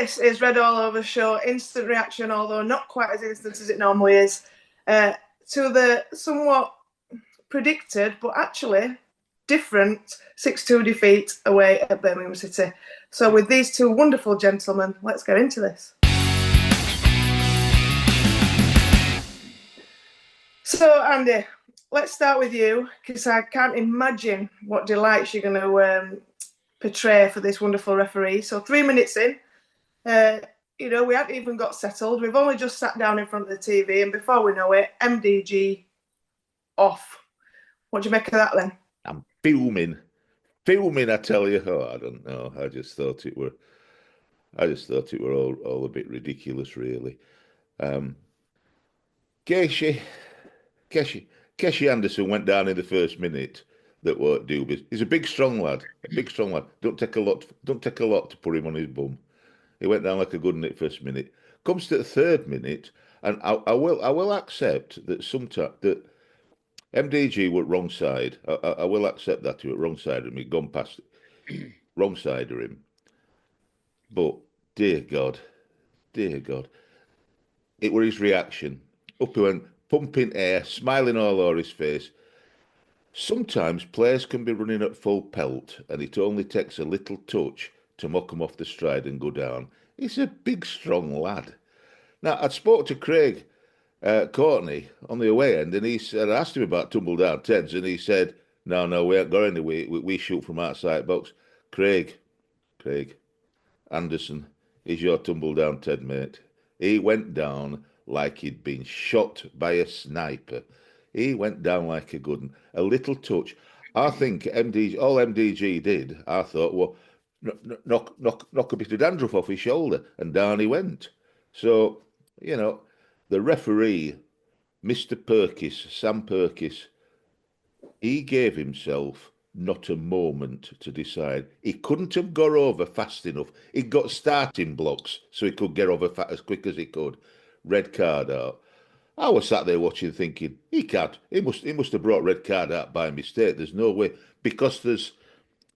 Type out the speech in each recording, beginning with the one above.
This is Red All Over Show, instant reaction, although not quite as instant as it normally is, to the somewhat predicted, but actually different 6-2 defeat away at Birmingham City. So with these two wonderful gentlemen, let's get into this. So Andy, let's start with you, because I can't imagine what delights you're going to portray for this wonderful referee. So 3 minutes in, we haven't even got settled. We've only just sat down in front of the TV, and before we know it, MDG off. What do you make of that then? I'm fuming, I tell you. Oh, I don't know. I just thought it were all a bit ridiculous, really. Casey Anderson went down in the first minute. That won't do. He's a big, strong lad. Don't take a lot to put him on his bum. He went down like a good in the first minute. Comes to the third minute, and I will accept that sometimes that MDG were wrong side. I will accept that he were wrong side of him. He'd gone past it. Wrong side of him. But dear God, it were his reaction. Up he went, pumping air, smiling all over his face. Sometimes players can be running at full pelt, and it only takes a little touch to knock them off the stride and go down. He's a big, strong lad. Now, I spoke to Craig Courtney on the away end, and he said, I asked him about tumble down Teds, and he said, no, we ain't got any. We shoot from outside box. Craig Anderson is your tumble down Ted, mate. He went down like he'd been shot by a sniper. He went down like a good one. A little touch. I think all MDG did, I thought, well, knock a bit of dandruff off his shoulder, and down he went. So, the referee, Mr. Perkis, Sam Perkis, he gave himself not a moment to decide. He couldn't have got over fast enough. He got starting blocks so he could get over as quick as he could. Red card out. I was sat there watching, thinking he can't. He must have brought red card out by mistake. There's no way, because there's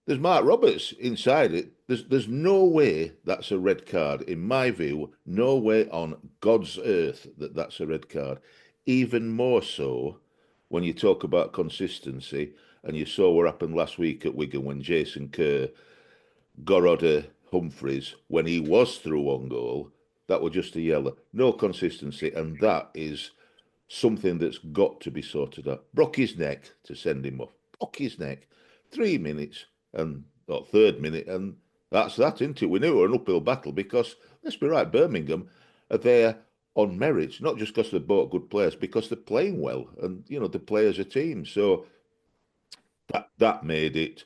Mark Roberts inside it. There's no way that's a red card in my view. No way on God's earth that's a red card. Even more so when you talk about consistency, and you saw what happened last week at Wigan when Jason Kerr got out Humphreys when he was through on goal. That was just a yellow. No consistency, and that is something that's got to be sorted out. Broke his neck to send him off. Broke his neck. 3 minutes, third minute, and that's that, isn't it? We knew it was an uphill battle because, let's be right, Birmingham are there on merits, not just because they bought good players, because they're playing well, and, the players are team. So that made it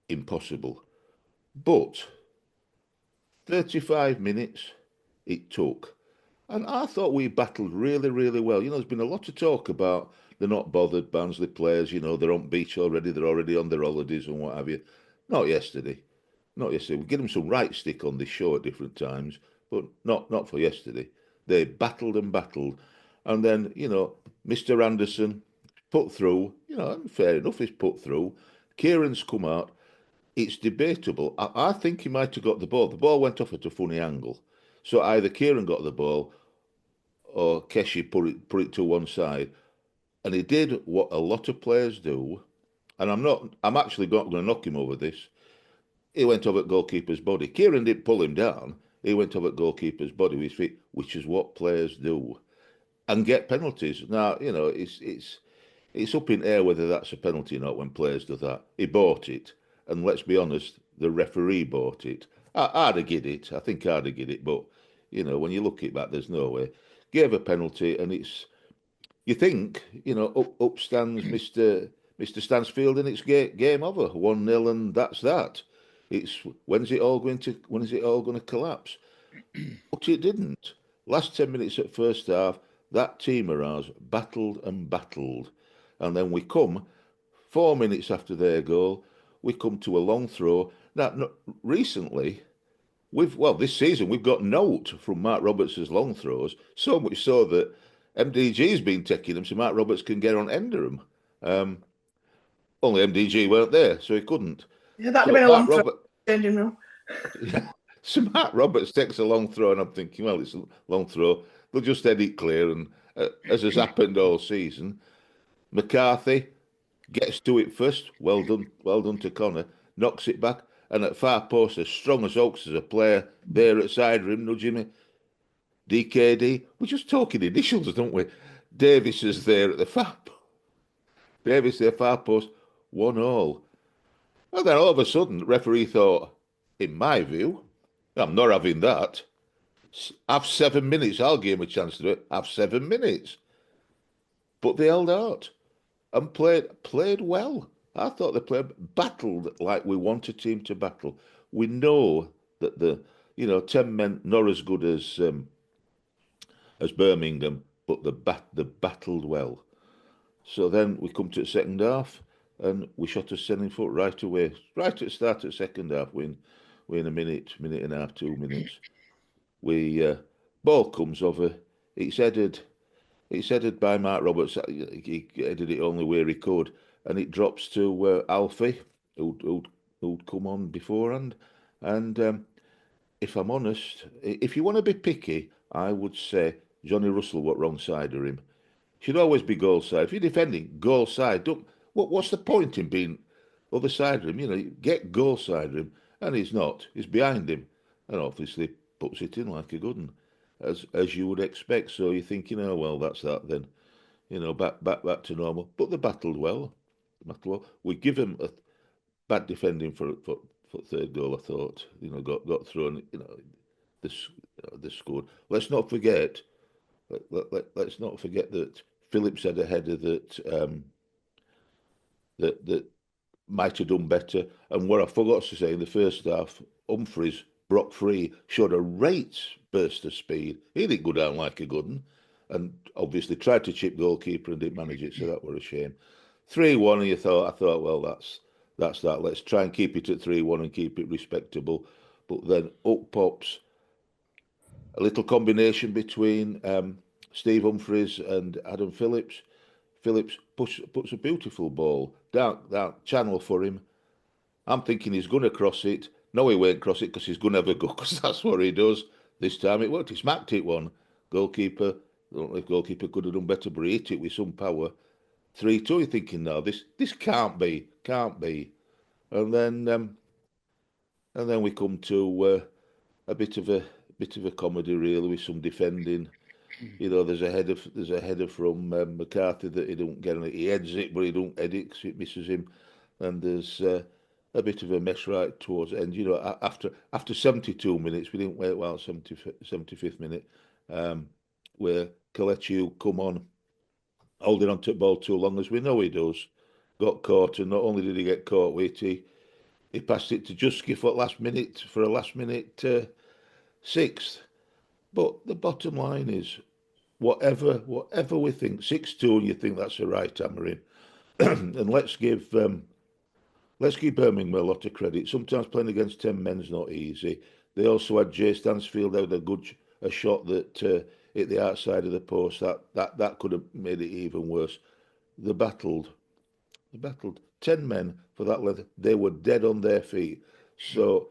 impossible. But 35 minutes it took. And I thought we battled really, really well. There's been a lot of talk about they're not bothered, Barnsley players, they're on beach already, they're already on their holidays and what have you. Not yesterday. We give them some right stick on this show at different times, but not for yesterday. They battled. And then, Mr. Anderson put through, fair enough, he's put through. Kieran's come out. It's debatable. I think he might have got the ball. The ball went off at a funny angle. So either Kieran got the ball or Keshi put it to one side. And he did what a lot of players do. And I'm actually going to knock him over this. He went over at goalkeeper's body. Kieran didn't pull him down. He went over at goalkeeper's body with his feet, which is what players do. And get penalties. Now, it's up in air whether that's a penalty or not when players do that. He bought it. And let's be honest, the referee bought it. I'd have get it. I think I'd have get it. But, when you look at that, there's no way. Gave a penalty, and it's, you think, up stands Mr. Stansfield, and it's game over, 1-0, and that's that. It's when's it all going to collapse? But it didn't. Last 10 minutes at first half, that team of ours battled, and then we come 4 minutes after their goal. We come to a long throw. Now, recently, this season, we've got note from Mark Roberts' long throws, so much so that MDG's been taking them so Mark Roberts can get on end of them. Only MDG weren't there, so he couldn't. Yeah, that'd have been a long throw. Changing room. So Matt Roberts takes a long throw, and I'm thinking, well, it's a long throw. They'll just head it clear. And as has happened all season, McCarthy gets to it first. Well done to Connor. Knocks it back. And at far post, as strong as Oaks as a player, there at side rim, nudging me. DKD. We're just talking initials, don't we? Davis is there at the far post. Davis there, far post, 1-1. And then all of a sudden, the referee thought, in my view, I'm not having that. Have 7 minutes. I'll give him a chance to do it. Have 7 minutes. But they held out and played well. I thought they battled like we want a team to battle. We know that 10 men not as good as Birmingham, but they battled well. So then we come to the second half, and we shot a sending foot right away, right at the start of the second half. We in a minute and a half, 2 minutes. We ball comes over. It's headed by Mark Roberts. He headed it only where he could, and it drops to Alfie, who'd come on beforehand. And if I'm honest, if you want to be picky, I would say Johnny Russell went wrong side of him. Should always be goal side. If you're defending, goal side. What's the point in being other side of him? Get goal side of him, and he's not. He's behind him, and obviously puts it in like a good one, as you would expect. So you're thinking, oh well, that's that then. Back to normal. But they battled well. We give him a bad defending for third goal. I thought, got through, and they scored. Let's not forget. Let's not forget that Phillips had a header that might have done better. And what I forgot to say in the first half, Humphreys broke free, showed a great burst of speed. He didn't go down like a good one, and obviously tried to chip goalkeeper and didn't manage it. So that was a shame. 3-1, and I thought, well, that's that. Let's try and keep it at 3-1 and keep it respectable. But then up pops a little combination between Steve Humphreys and Adam Phillips. Phillips puts a beautiful ball down channel for him. I'm thinking he's going to cross it. No, he won't cross it because he's going to have a go, because that's what he does. This time it worked. He smacked it one. Goalkeeper, I don't know if goalkeeper could have done better, but he hit it with some power. 3-2, you're thinking, no, this can't be. And then we come to a bit of a comedy, really, with some defending. There's a header from McCarthy that he don't get on it. He heads it, but he don't head it because it misses him. And there's a bit of a mess right towards the end. After 72 minutes, we didn't wait well, 75th minute, where Kelechi come on, holding on to the ball too long, as we know he does, got caught, and not only did he get caught with it, he passed it to Jusky for a last minute sixth. But the bottom line is, whatever we think, 6-2, and you think that's a right hammering, and let's give Birmingham a lot of credit. Sometimes playing against 10 men's not easy. They also had Jay Stansfield out a shot that hit the outside of the post. That could have made it even worse. They battled 10 men for that length. They were dead on their feet. So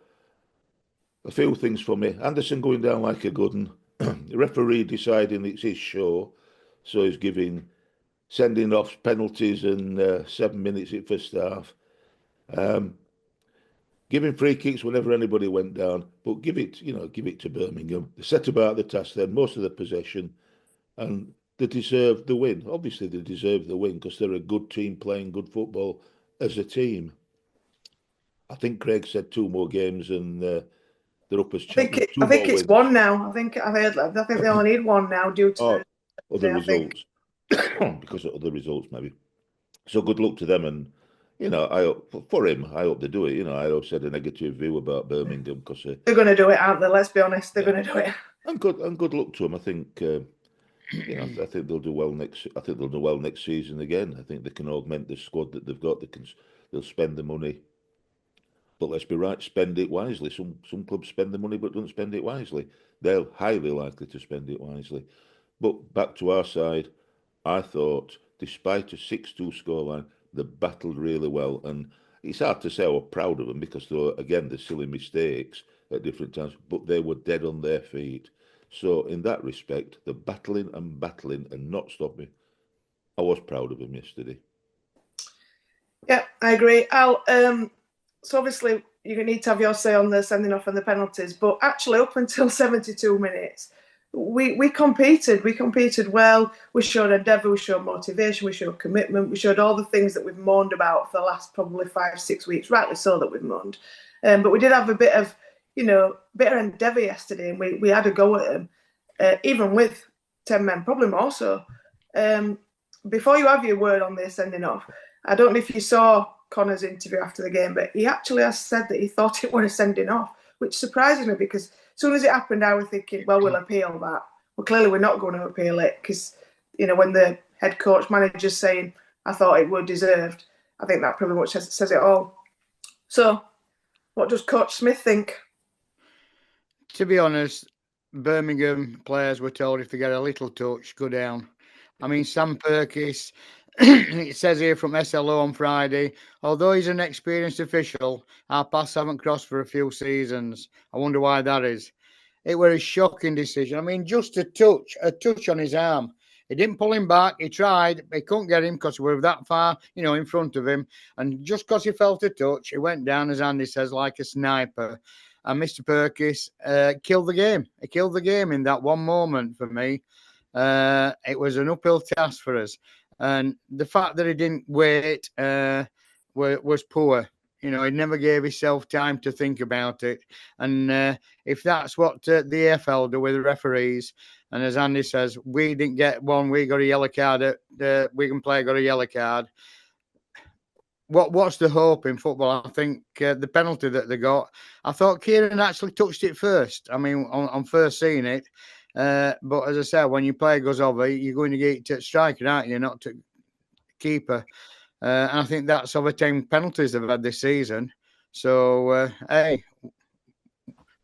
a few things for me. Anderson going down like a good one. The referee deciding it's his show, so he's sending off penalties and 7 minutes at first half. Giving free kicks whenever anybody went down, but give it to Birmingham. They set about the task then, most of the possession, and they deserved the win. Obviously, they deserve the win because they're a good team playing good football as a team. I think Craig said 2 more games and they're up as champions. I think it's one now. I think they only need one now due to other results. Because of other results, maybe. So good luck to them, and I hope for him. I hope they do it. I always said a negative view about Birmingham because they're going to do it, aren't they? Let's be honest, they're going to do it. And good luck to them. I think I think they'll do well next. I think they'll do well next season again. I think they can augment the squad that they've got. They'll spend the money. But let's be right, spend it wisely. Some clubs spend the money but don't spend it wisely. They're highly likely to spend it wisely. But back to our side, I thought, despite a 6-2 scoreline, they battled really well. And it's hard to say I was proud of them because, again, the silly mistakes, at different times, but they were dead on their feet. So in that respect, the battling and not stopping, I was proud of him yesterday. Yeah, I agree. So obviously you need to have your say on the sending off and the penalties, but actually up until 72 minutes, we competed. We competed well. We showed endeavour. We showed motivation. We showed commitment. We showed all the things that we've moaned about for the last probably 5-6 weeks. Rightly so that we've moaned, but we did have a bit of bit of endeavour yesterday, and we had a go at them, even with 10 men, probably more so. Before you have your word on the sending off, I don't know if you saw Connor's interview after the game, but he actually has said that he thought it was a sending off, which surprises me because as soon as it happened, I was thinking, well, we'll appeal that. Well, clearly we're not going to appeal it because, when the head coach manager's saying, I thought it were deserved, I think that pretty much says it all. So what does Coach Smith think? To be honest, Birmingham players were told if they get a little touch, go down. I mean, Sam Perkis, it says here from SLO on Friday, although he's an experienced official, our paths haven't crossed for a few seasons. I wonder why that is. It was a shocking decision. I mean, just a touch on his arm. He didn't pull him back. He tried. He couldn't get him because we were that far, in front of him. And just because he felt a touch, he went down, as Andy says, like a sniper. And Mr. Perkis killed the game. He killed the game in that one moment for me. It was an uphill task for us. And the fact that he didn't wait was poor. He never gave himself time to think about it. And if that's what the AFL do with the referees, and as Andy says, we didn't get one, we got a yellow card, the Wigan player got a yellow card. What's the hope in football? I think the penalty that they got, I thought Kieran actually touched it first. I mean, on first seeing it. But as I said, when your player goes over, you're going to get to striker, aren't you? Not to keeper. And I think that's over 10 penalties they've had this season. So, hey,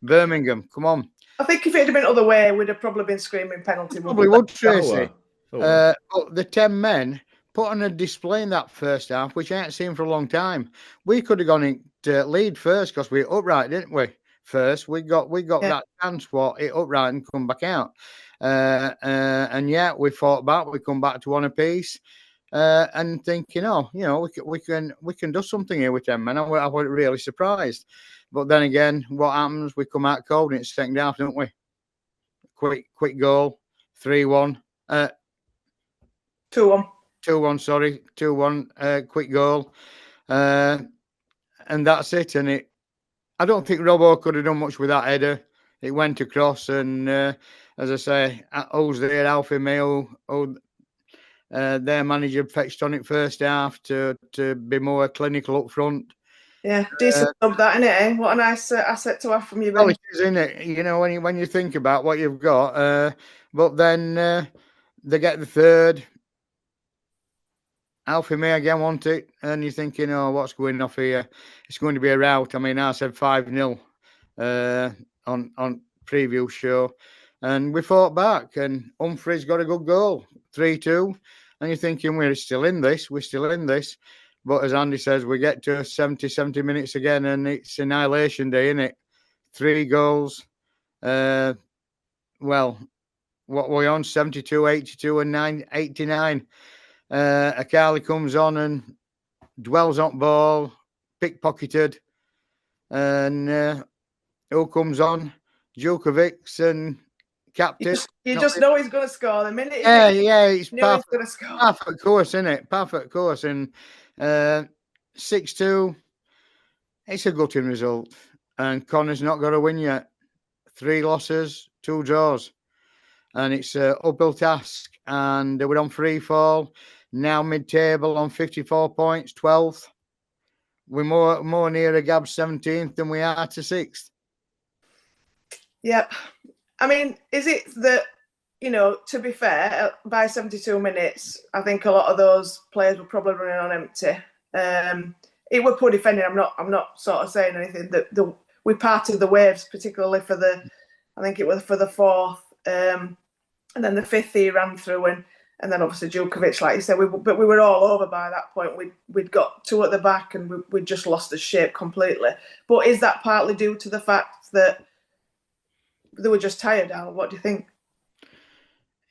Birmingham, come on. I think if it had been other way, we'd have probably been screaming penalty. Probably would, Tracy. But the 10 men put on a display in that first half, which I ain't seen for a long time. We could have gone into lead first because we were upright, didn't we? First, we got that chance for it upright and come back out. And yeah, we fought back. We come back to one apiece. And thinking, we can do something here with 10 men. I was really surprised. But then again, what happens? We come out cold in the second half, don't we? Quick goal, 3-1. 2-1. 2-1, sorry. 2-1, quick goal. And that's it. And I don't think Robbo could have done much with that header. It went across and, as I say, who's there? Alfie Mayo, their manager fetched on it first half to be more clinical up front. Yeah, decent job that, isn't it? Eh? What a nice asset to have from you. Well, it is, isn't it? When you think about what you've got, but then they get the third. Alfie May again want it, and you're thinking, what's going off here? It's going to be a rout. I mean, I said 5-0 on preview show, and we fought back, and Humphrey's got a good goal, 3-2. And you're thinking, we're still in this. But as Andy says, we get to 70 minutes again, and it's annihilation day, isn't it? 3 goals. Well, what were we on? 72, 82, and 89. Akali comes on and dwells on ball, pickpocketed. And who comes on? Djukovic and captain. You just know he's going to score the minute. Yeah, it's perfect. Perfect course, isn't it? Perfect course. And 6-2, it's a gutting result. And Connor's not got a win yet. 3 losses, 2 draws. And it's an uphill task. And we're on free fall. Now mid-table on 54 points, 12th. We're more near a Gab 17th than we are to 6th. Yep. I mean, is it that, to be fair, by 72 minutes, I think a lot of those players were probably running on empty. It was poor defending. I'm not sort of saying anything. We parted the waves, particularly for I think it was for the 4th, and then the 5th he ran through, and then obviously Djukovic, like you said, but we were all over by that point. We'd got 2 at the back, and we'd just lost the shape completely. But is that partly due to the fact that they were just tired, Al? What do you think?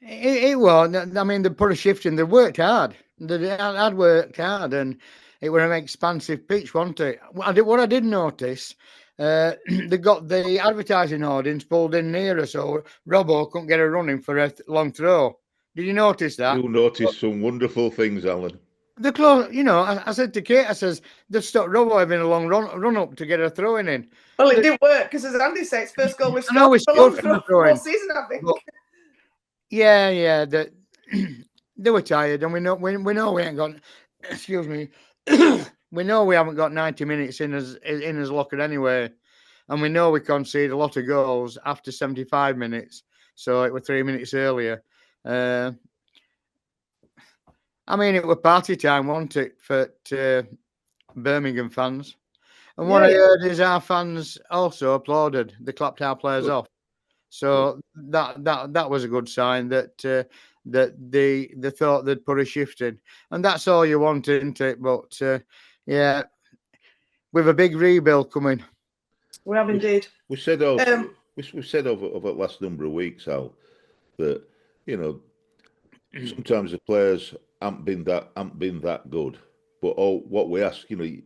It was. I mean, they put a shift in. They worked hard. They had worked hard, and it was an expansive pitch, wasn't it? What I did notice, they got the advertising audience pulled in nearer, so Robbo couldn't get a running for a long throw. Did you notice that? You noticed some wonderful things, Alan. The close, I said to Kate, I says, they've stopped Robbo having a long run up to get a throw in. Well, it didn't work because, as Andy said, it's first goal we I know we scored scored for all season, I think. But, yeah, they were tired, and we know we ain't got. Excuse me. We know we haven't got 90 minutes in us locker anyway, and we know we concede a lot of goals after 75 minutes. So it was 3 minutes earlier. I mean, it was party time, wasn't it, for Birmingham fans? And what I heard is our fans also applauded. They clapped our players off. So that was a good sign that they thought they'd put a shift in, and that's all you want, isn't it? But yeah, with a big rebuild coming, we have indeed. We said over the last number of weeks, Al, that sometimes the players haven't been that good. But what we ask, you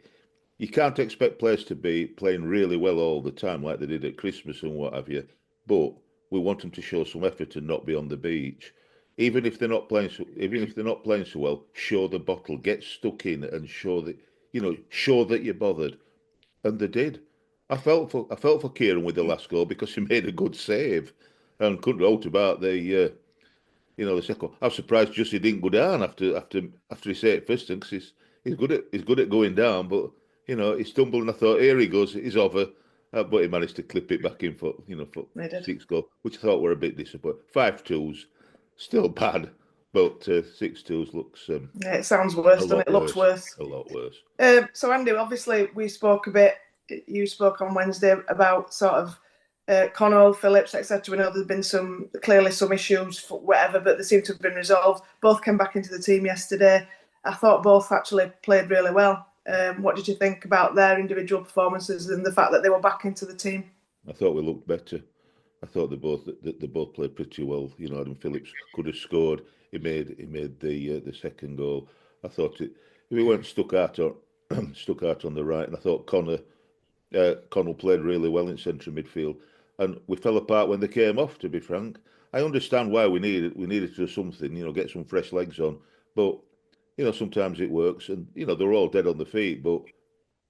can't expect players to be playing really well all the time like they did at Christmas and what have you. But we want them to show some effort and not be on the beach. Even if they're not playing so well, show the bottle, get stuck in, and show that you're bothered. And they did. I felt for Kieran with the last goal because he made a good save, and couldn't wrote about the second. I was surprised Jussie didn't go down after he saved it first, because he's good at going down, but he stumbled, and I thought, here he goes, he's over. But he managed to clip it back in for 6 goals, which I thought were a bit disappointing. 5-2s, still bad, but 6-2s looks. Yeah, it sounds worse, doesn't it? It looks worse. A lot worse. So Andy, obviously we spoke a bit. You spoke on Wednesday about sort of Connell, Phillips, etc. We know there's been clearly some issues for whatever, but they seem to have been resolved. Both came back into the team yesterday. I thought both actually played really well. What did you think about their individual performances and the fact that they were back into the team? I thought we looked better. I thought they both played pretty well. Adam Phillips could have scored. He made the second goal. I thought if he weren't stuck out on the right, and I thought Connell played really well in central midfield. And we fell apart when they came off, to be frank. I understand why we needed to do something, get some fresh legs on, but. Sometimes it works, and they were all dead on the feet. But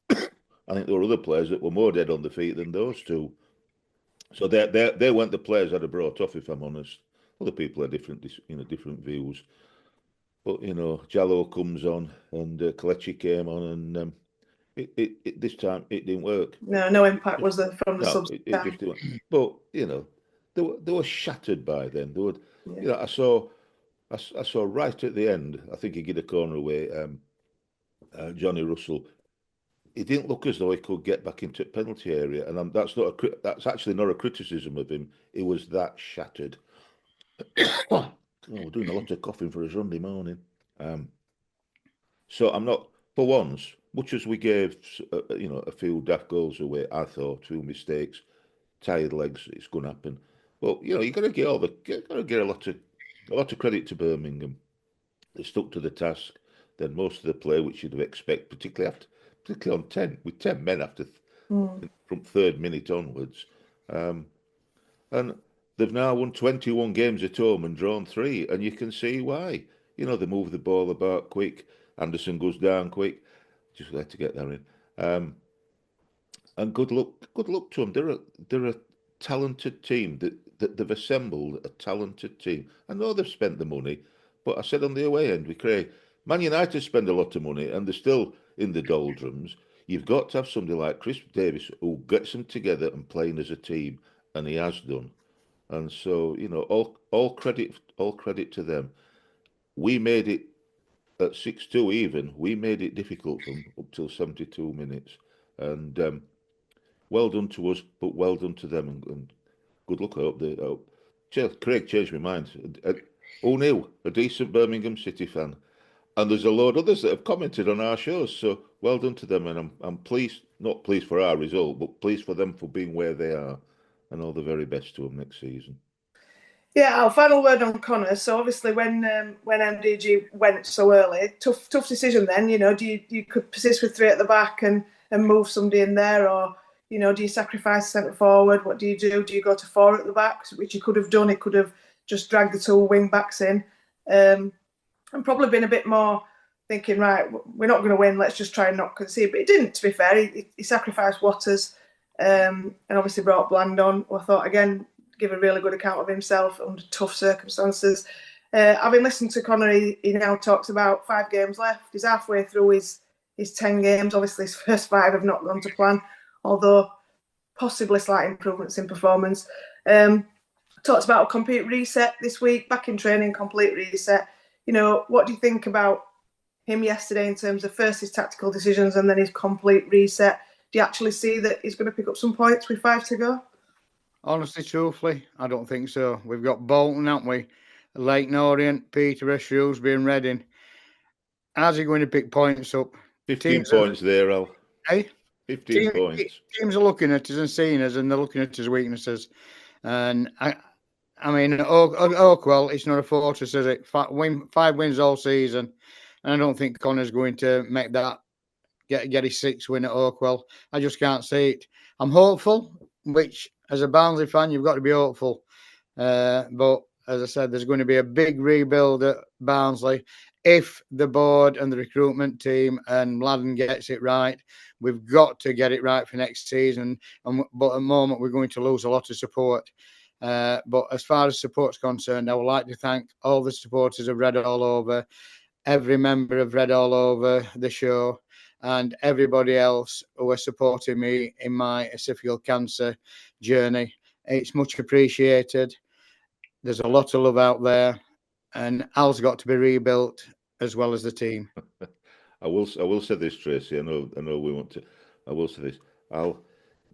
I think there were other players that were more dead on the feet than those two. So they weren't the players I'd have brought off, if I'm honest. Other people have different views. But Jallo comes on, and Kelechi came on, and this time it didn't work. No impact was there from the subs. But they were shattered by then. They were, I saw right at the end, I think he did a corner away, Johnny Russell. He didn't look as though he could get back into the penalty area, and that's actually not a criticism of him. He was that shattered. We're doing a lot of coughing for a Sunday morning. So I'm not, for once, much as we gave a few daft goals away, I thought, 2 mistakes, tired legs, it's going to happen. But you got to get a lot of credit to Birmingham. They stuck to the task. Then most of the play, which you'd expect, particularly on 10, with 10 men from third minute onwards. And they've now won 21 games at home and drawn 3, and you can see why. They move the ball about quick. Anderson goes down quick. Just let to get there in. And good luck to them. They're a talented team that they've assembled a talented team. I know they've spent the money, but I said on the away end with Craig, Man United spend a lot of money and they're still in the doldrums. You've got to have somebody like Chris Davis who gets them together and playing as a team, and he has done. And so all credit to them. We made it at 6-2 even. We made it difficult for them up till 72 minutes, and well done to us, but well done to them, and good luck. I hope Craig changed my mind. O'Neill, a decent Birmingham City fan. And there's a load of others that have commented on our shows, so well done to them. And I'm pleased, not pleased for our result, but pleased for them for being where they are, and all the very best to them next season. Yeah, our final word on Connor. So obviously, when MDG went so early, tough decision. Then do you could persist with 3 at the back and move somebody in there, or do you sacrifice centre forward? What do you do? Do you go to 4 at the back, which you could have done? It could have just dragged the 2 wing backs in, and probably been a bit more thinking, right, we're not going to win. Let's just try and not concede. But he didn't. To be fair, he sacrificed Waters, and obviously brought Bland on, who I thought again give a really good account of himself under tough circumstances. Having listened to Connor, he now talks about 5 games left. He's halfway through his 10 games. Obviously, his first 5 have not gone to plan, although possibly slight improvements in performance. Talked about a complete reset this week, back in training, complete reset. What do you think about him yesterday in terms of first his tactical decisions and then his complete reset? Do you actually see that he's going to pick up some points with 5 to go? Honestly, truthfully, I don't think so. We've got Bolton, haven't we? Leighton Orient, Peterborough, Shrewsbury and Reading. How's he going to pick points up? 15 points there, Al. Hey? 15 points. Teams are looking at us and seeing us, and they're looking at his weaknesses. And I mean, Oakwell, it's not a fortress, is it? 5 wins all season. And I don't think Connor's going to make that, get his 6th win at Oakwell. I just can't see it. I'm hopeful, which as a Barnsley fan, you've got to be hopeful. But as I said, there's going to be a big rebuild at Barnsley. If the board and the recruitment team and Mladen gets it right, we've got to get it right for next season. But at the moment, we're going to lose a lot of support. But as far as support's concerned, I would like to thank all the supporters of Red All Over, every member of Red All Over the show, and everybody else who are supporting me in my esophageal cancer journey. It's much appreciated. There's a lot of love out there, and Al's got to be rebuilt as well as the team. I will say this, Tracy. I know we want to. I will say this, Al.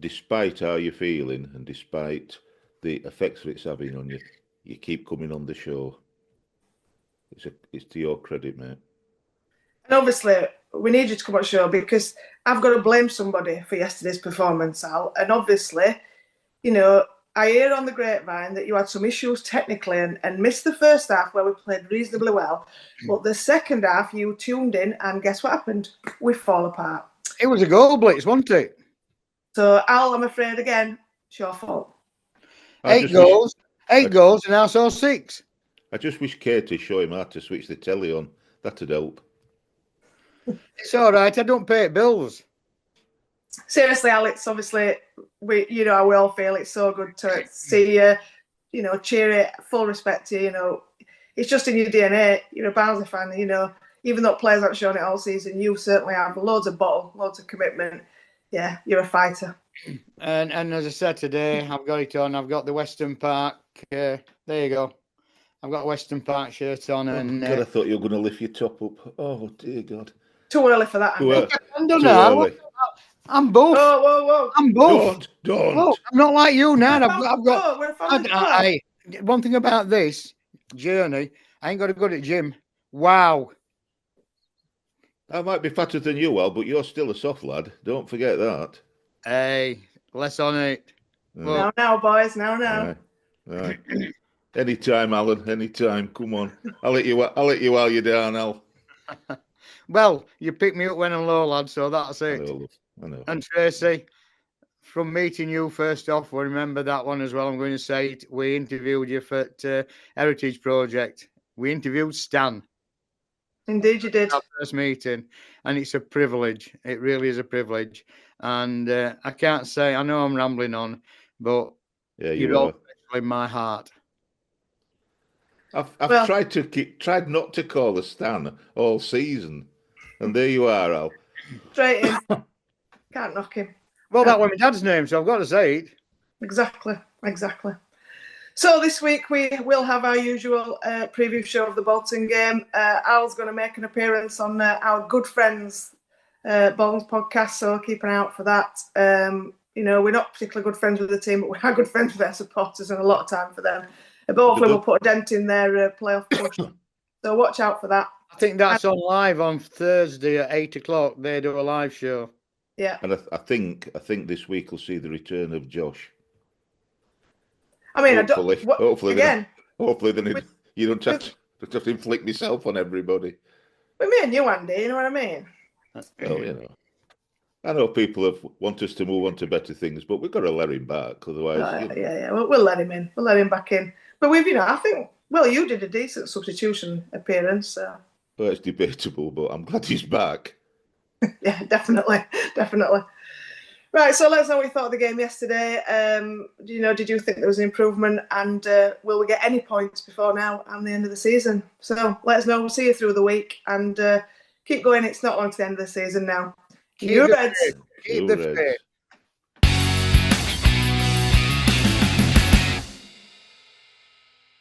Despite how you're feeling and despite the effects that it's having on you, you keep coming on the show. It's to your credit, mate. And obviously, we need you to come on the show because I've got to blame somebody for yesterday's performance, Al. And obviously, I hear on the grapevine that you had some issues technically and missed the first half where we played reasonably well. But the second half, you tuned in and guess what happened? We fall apart. It was a goal blitz, wasn't it? So, Al, I'm afraid, again, it's your fault. 8 goals and now saw 6. I just wish Katie show him how to switch the telly on. That'd help. It's all right. I don't pay bills. Seriously, Alex, obviously, we all feel it's so good to see you, cheer it, full respect to you, it's just in your DNA. You're a Barnsley fan, even though players haven't shown it all season, you certainly have loads of bottle, loads of commitment. Yeah, you're a fighter. And as I said today, I've got it on. I've got the Western Park. There you go. I've got a Western Park shirt on. And God, I thought you were going to lift your top up. Oh, dear God. Too early for that. Too early. I'm both. Whoa. I'm both. Don't. Whoa, I'm not like you, Nad. We're one thing about this journey, I ain't got to go to the gym. Wow. I might be fatter than you, Al, but you're still a soft lad. Don't forget that. Hey, less on it. Now, boys. Now. Right. Anytime, Alan. Anytime. Come on. I'll let you while you're down, Al. Well, you pick me up when I'm low, lad, so that's it. I know. And Tracy, from meeting you first off, we remember that one as well. I'm going to say it. We interviewed you for Heritage Project. We interviewed Stan. Indeed, you did. Our first meeting, and it's a privilege. It really is a privilege. And I can't say, I know I'm rambling on, but you're all in my heart. I've tried not to call a Stan all season, and there you are, Al. Straight in. Can't knock him. Well, that was my dad's name, so I've got to say it. Exactly. So this week we will have our usual preview show of the Bolton game. Al's going to make an appearance on our good friends Bolton's podcast, so keep an eye out for that. We're not particularly good friends with the team, but we are good friends with their supporters and a lot of time for them. But hopefully we'll put a dent in their playoff push. So watch out for that. I think that's on live on Thursday at 8 o'clock. They do a live show. Yeah. And I think this week will see the return of Josh. I mean, hopefully, again. Hopefully, then you don't have to inflict myself on everybody. With me and you, Andy, you know what I mean? Well, you know. I know people want us to move on to better things, but we've got to let him back. Otherwise, yeah. We'll let him in. We'll let him back in. But I think, well, you did a decent substitution appearance. So. Well, it's debatable, but I'm glad he's back. Yeah, definitely. Right, so let's know what you thought of the game yesterday. Did you think there was an improvement, and will we get any points before now and the end of the season? So let us know. We'll see you through the week, and keep going. It's not long to the end of the season now. Keep the faith.